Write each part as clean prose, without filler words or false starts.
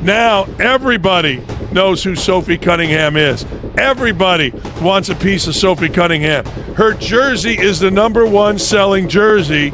Now everybody knows who Sophie Cunningham is. Everybody wants a piece of Sophie Cunningham. Her jersey is the #1 selling jersey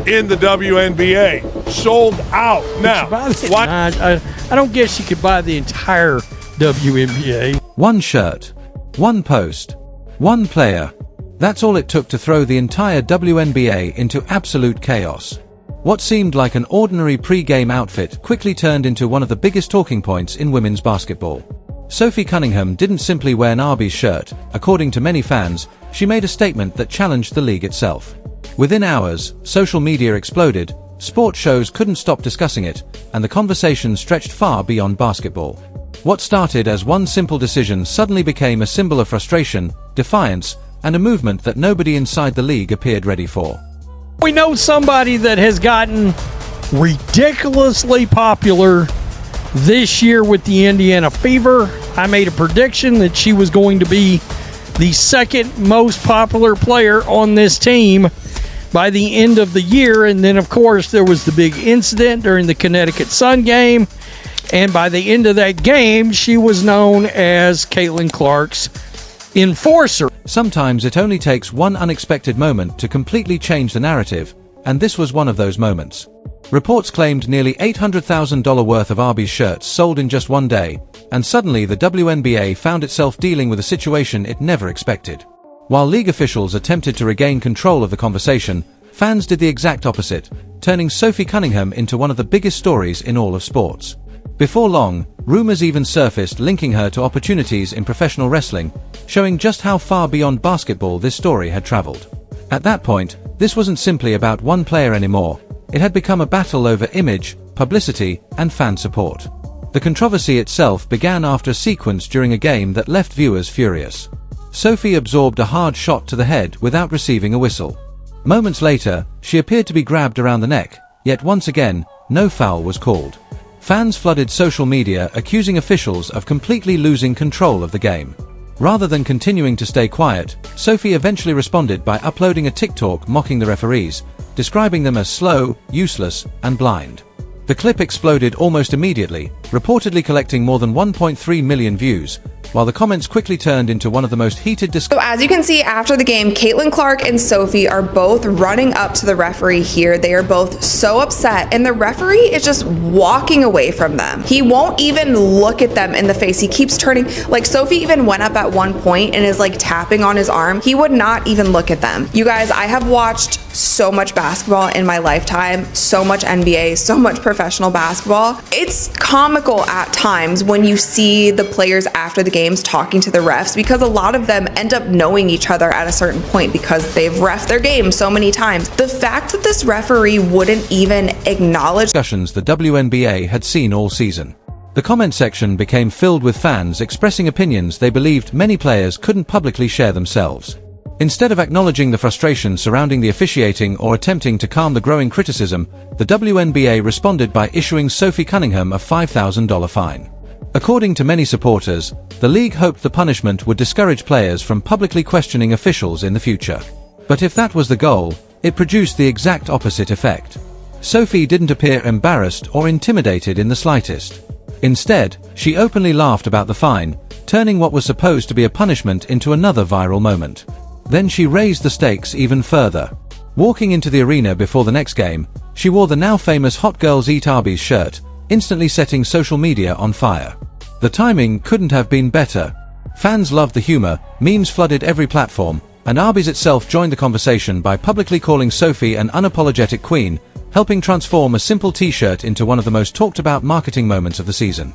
in the WNBA. Sold out. Now, why? I don't guess you could buy the entire WNBA. One shirt, one post, one player. That's all it took to throw the entire WNBA into absolute chaos. What seemed like an ordinary pre-game outfit quickly turned into one of the biggest talking points in women's basketball. Sophie Cunningham didn't simply wear an Arby's shirt. According to many fans, she made a statement that challenged the league itself. Within hours, social media exploded, sports shows couldn't stop discussing it, and the conversation stretched far beyond basketball. What started as one simple decision suddenly became a symbol of frustration, defiance, and a movement that nobody inside the league appeared ready for. We know somebody that has gotten ridiculously popular this year with the Indiana Fever. I made a prediction that she was going to be the second most popular player on this team by the end of the year. And then, of course, there was the big incident during the Connecticut Sun game. And by the end of that game, she was known as Caitlin Clark's enforcer. Sometimes it only takes one unexpected moment to completely change the narrative, and this was one of those moments. Reports claimed nearly $800,000 worth of Arby's shirts sold in just one day, and suddenly the WNBA found itself dealing with a situation it never expected. While league officials attempted to regain control of the conversation, fans did the exact opposite, turning Sophie Cunningham into one of the biggest stories in all of sports. Before long, rumors even surfaced linking her to opportunities in professional wrestling, showing just how far beyond basketball this story had traveled. At that point, this wasn't simply about one player anymore. It had become a battle over image, publicity, and fan support. The controversy itself began after a sequence during a game that left viewers furious. Sophie absorbed a hard shot to the head without receiving a whistle. Moments later, she appeared to be grabbed around the neck, yet once again, no foul was called. Fans flooded social media accusing officials of completely losing control of the game. Rather than continuing to stay quiet, Sophie eventually responded by uploading a TikTok mocking the referees, describing them as slow, useless, and blind. The clip exploded almost immediately, reportedly collecting more than 1.3 million views, while the comments quickly turned into one of the most heated discussions. So as you can see after the game, Caitlin Clark and Sophie are both running up to the referee here. They are both so upset, and the referee is just walking away from them. He won't even look at them in the face. He keeps turning, like Sophie even went up at one point and is like tapping on his arm. He would not even look at them. You guys, I have watched so much basketball in my lifetime, so much NBA, so much professional basketball. It's comical at times when you see the players after the games talking to the refs, because a lot of them end up knowing each other at a certain point because they've reffed their game so many times. The fact that this referee wouldn't even acknowledge discussions the WNBA had seen all season. The comment section became filled with fans expressing opinions they believed many players couldn't publicly share themselves. Instead of acknowledging the frustration surrounding the officiating or attempting to calm the growing criticism, the WNBA responded by issuing Sophie Cunningham a $5,000 fine. According to many supporters, the league hoped the punishment would discourage players from publicly questioning officials in the future. But if that was the goal, it produced the exact opposite effect. Sophie didn't appear embarrassed or intimidated in the slightest. Instead, she openly laughed about the fine, turning what was supposed to be a punishment into another viral moment. Then she raised the stakes even further. Walking into the arena before the next game, she wore the now famous Hot Girls Eat Arby's shirt, instantly setting social media on fire. The timing couldn't have been better. Fans loved the humor, memes flooded every platform, and Arby's itself joined the conversation by publicly calling Sophie an unapologetic queen, helping transform a simple t-shirt into one of the most talked about marketing moments of the season.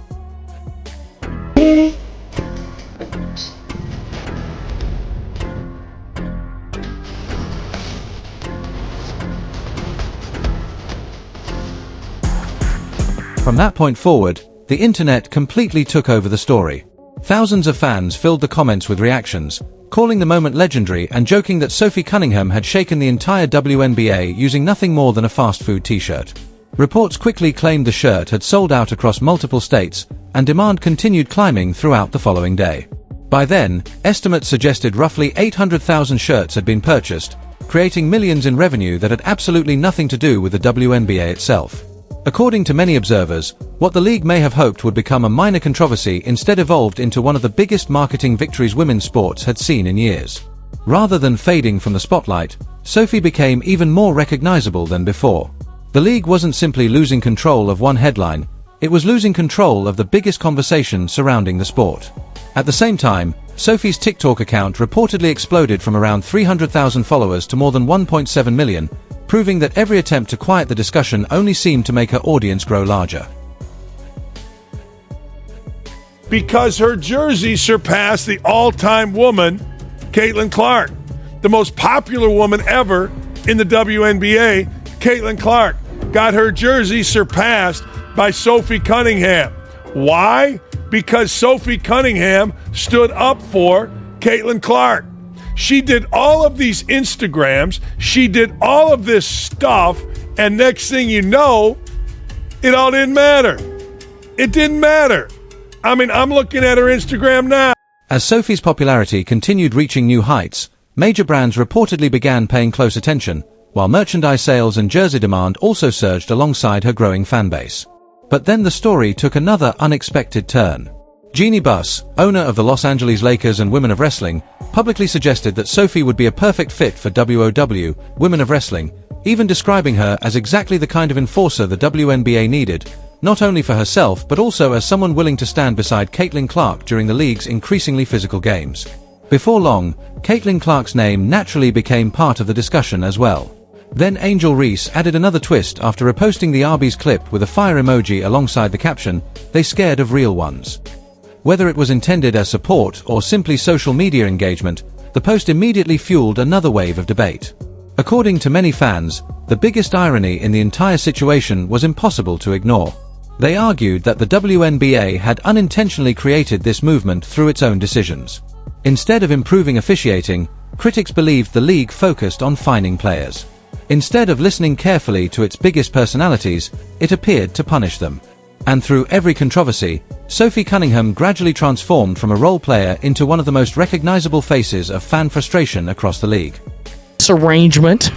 From that point forward, the internet completely took over the story. Thousands of fans filled the comments with reactions, calling the moment legendary and joking that Sophie Cunningham had shaken the entire WNBA using nothing more than a fast food t-shirt. Reports quickly claimed the shirt had sold out across multiple states, and demand continued climbing throughout the following day. By then, estimates suggested roughly 800,000 shirts had been purchased, creating millions in revenue that had absolutely nothing to do with the WNBA itself. According to many observers, what the league may have hoped would become a minor controversy instead evolved into one of the biggest marketing victories women's sports had seen in years. Rather than fading from the spotlight, Sophie became even more recognizable than before. The league wasn't simply losing control of one headline, it was losing control of the biggest conversation surrounding the sport. At the same time, Sophie's TikTok account reportedly exploded from around 300,000 followers to more than 1.7 million, proving that every attempt to quiet the discussion only seemed to make her audience grow larger. Because her jersey surpassed the all-time woman, Caitlin Clark. The most popular woman ever in the WNBA, Caitlin Clark, got her jersey surpassed by Sophie Cunningham. Why? Because Sophie Cunningham stood up for Caitlin Clark. She did all of these Instagrams, she did all of this stuff, and next thing you know, it all didn't matter. It didn't matter. I mean, I'm looking at her Instagram now. As Sophie's popularity continued reaching new heights, major brands reportedly began paying close attention, while merchandise sales and jersey demand also surged alongside her growing fanbase. But then the story took another unexpected turn. Jeannie Buss, owner of the Los Angeles Lakers and Women of Wrestling, publicly suggested that Sophie would be a perfect fit for WOW, Women of Wrestling, even describing her as exactly the kind of enforcer the WNBA needed, not only for herself but also as someone willing to stand beside Caitlin Clark during the league's increasingly physical games. Before long, Caitlin Clark's name naturally became part of the discussion as well. Then Angel Reese added another twist after reposting the Arby's clip with a fire emoji alongside the caption, "They scared of real ones." Whether it was intended as support or simply social media engagement, the post immediately fueled another wave of debate. According to many fans, the biggest irony in the entire situation was impossible to ignore. They argued that the WNBA had unintentionally created this movement through its own decisions. Instead of improving officiating, critics believed the league focused on fining players. Instead of listening carefully to its biggest personalities, it appeared to punish them. And through every controversy, Sophie Cunningham gradually transformed from a role player into one of the most recognizable faces of fan frustration across the league. This arrangement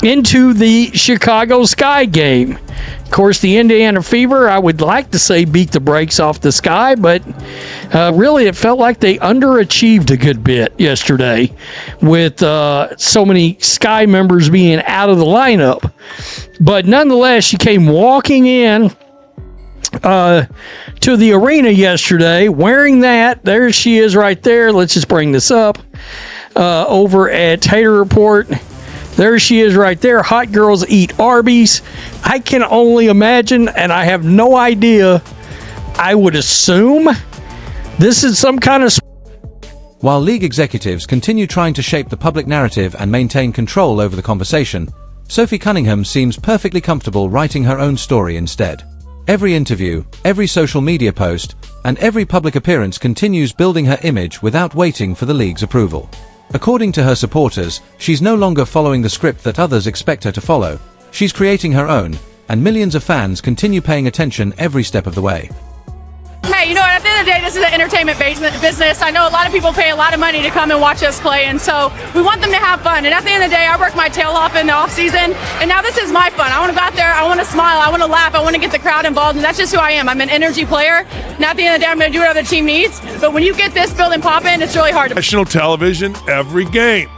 into the Chicago Sky game. Of course, the Indiana Fever, I would like to say beat the brakes off the Sky, but really it felt like they underachieved a good bit yesterday with so many Sky members being out of the lineup. But nonetheless, she came walking in to the arena yesterday wearing that. There she is right there. Let's just bring this up over at Tater Report. There she is right there. Hot Girls Eat Arby's. I can only imagine, and I have no idea. I would assume this is some kind of... While league executives continue trying to shape the public narrative and maintain control over the conversation, Sophie Cunningham seems perfectly comfortable writing her own story instead. Every interview, every social media post, and every public appearance continues building her image without waiting for the league's approval. According to her supporters, she's no longer following the script that others expect her to follow. She's creating her own, and millions of fans continue paying attention every step of the way. Hey, you know what, at the end of the day, this is an entertainment business. I know a lot of people pay a lot of money to come and watch us play, and so we want them to have fun. And at the end of the day, I work my tail off in the off season, and now this is my fun. I want to go out there, I want to smile, I want to laugh, I want to get the crowd involved, and that's just who I am. I'm an energy player, and at the end of the day, I'm going to do whatever the team needs. But when you get this building popping, it's really hard to... National television every game.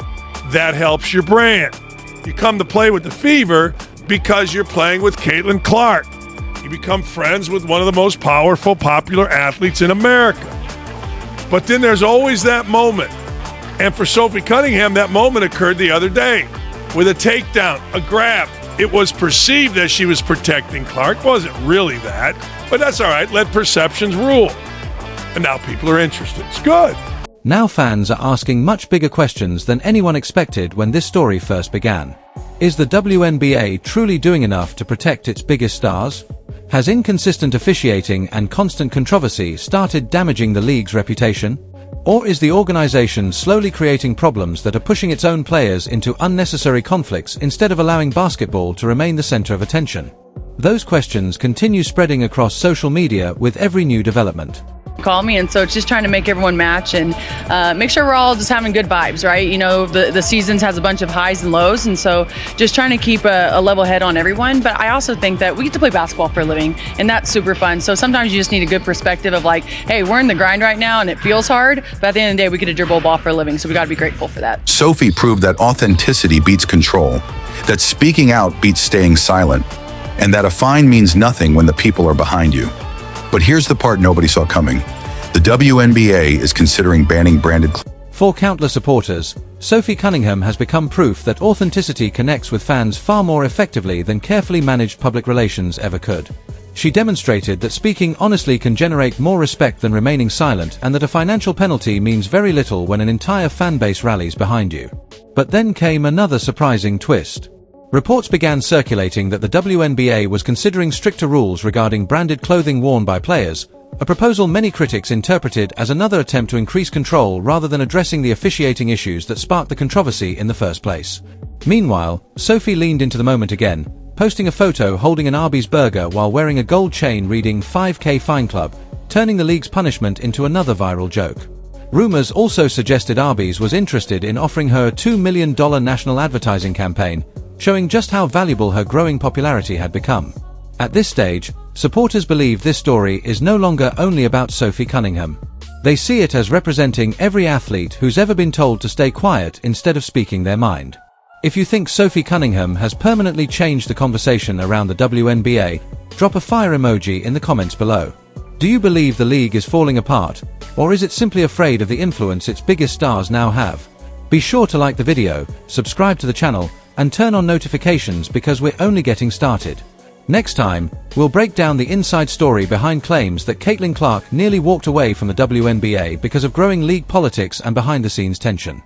That helps your brand. You come to play with the Fever because you're playing with Caitlin Clark. You become friends with one of the most powerful, popular athletes in America. But then there's always that moment. And for Sophie Cunningham, that moment occurred the other day with a takedown, a grab. It was perceived that she was protecting Clark. Wasn't really that. But that's all right. Let perceptions rule. And now people are interested. It's good. Now fans are asking much bigger questions than anyone expected when this story first began. Is the WNBA truly doing enough to protect its biggest stars? Has inconsistent officiating and constant controversy started damaging the league's reputation? Or is the organization slowly creating problems that are pushing its own players into unnecessary conflicts instead of allowing basketball to remain the center of attention? Those questions continue spreading across social media with every new development. call me, and so it's just trying to make everyone match and make sure we're all just having good vibes, right? You know, the seasons has a bunch of highs and lows, and so just trying to keep a level head on everyone. But I also think that we get to play basketball for a living, and that's super fun. So sometimes you just need a good perspective of like, hey, we're in the grind right now and it feels hard, but at the end of the day we get to dribble a ball for a living, so we got to be grateful for that. Sophie proved that authenticity beats control, that speaking out beats staying silent, and that a fine means nothing when the people are behind you. But here's the part nobody saw coming. The WNBA is considering banning branded clothing. For countless supporters, Sophie Cunningham has become proof that authenticity connects with fans far more effectively than carefully managed public relations ever could. She demonstrated that speaking honestly can generate more respect than remaining silent, and that a financial penalty means very little when an entire fan base rallies behind you. But then came another surprising twist. Reports began circulating that the WNBA was considering stricter rules regarding branded clothing worn by players, a proposal many critics interpreted as another attempt to increase control rather than addressing the officiating issues that sparked the controversy in the first place. Meanwhile, Sophie leaned into the moment again, posting a photo holding an Arby's burger while wearing a gold chain reading 5K Fine Club, turning the league's punishment into another viral joke. Rumors also suggested Arby's was interested in offering her a $2 million national advertising campaign, showing just how valuable her growing popularity had become. At this stage, supporters believe this story is no longer only about Sophie Cunningham. They see it as representing every athlete who's ever been told to stay quiet instead of speaking their mind. If you think Sophie Cunningham has permanently changed the conversation around the WNBA, drop a fire emoji in the comments below. Do you believe the league is falling apart, or is it simply afraid of the influence its biggest stars now have? Be sure to like the video, subscribe to the channel, and turn on notifications because we're only getting started. Next time, we'll break down the inside story behind claims that Caitlin Clark nearly walked away from the WNBA because of growing league politics and behind-the-scenes tension.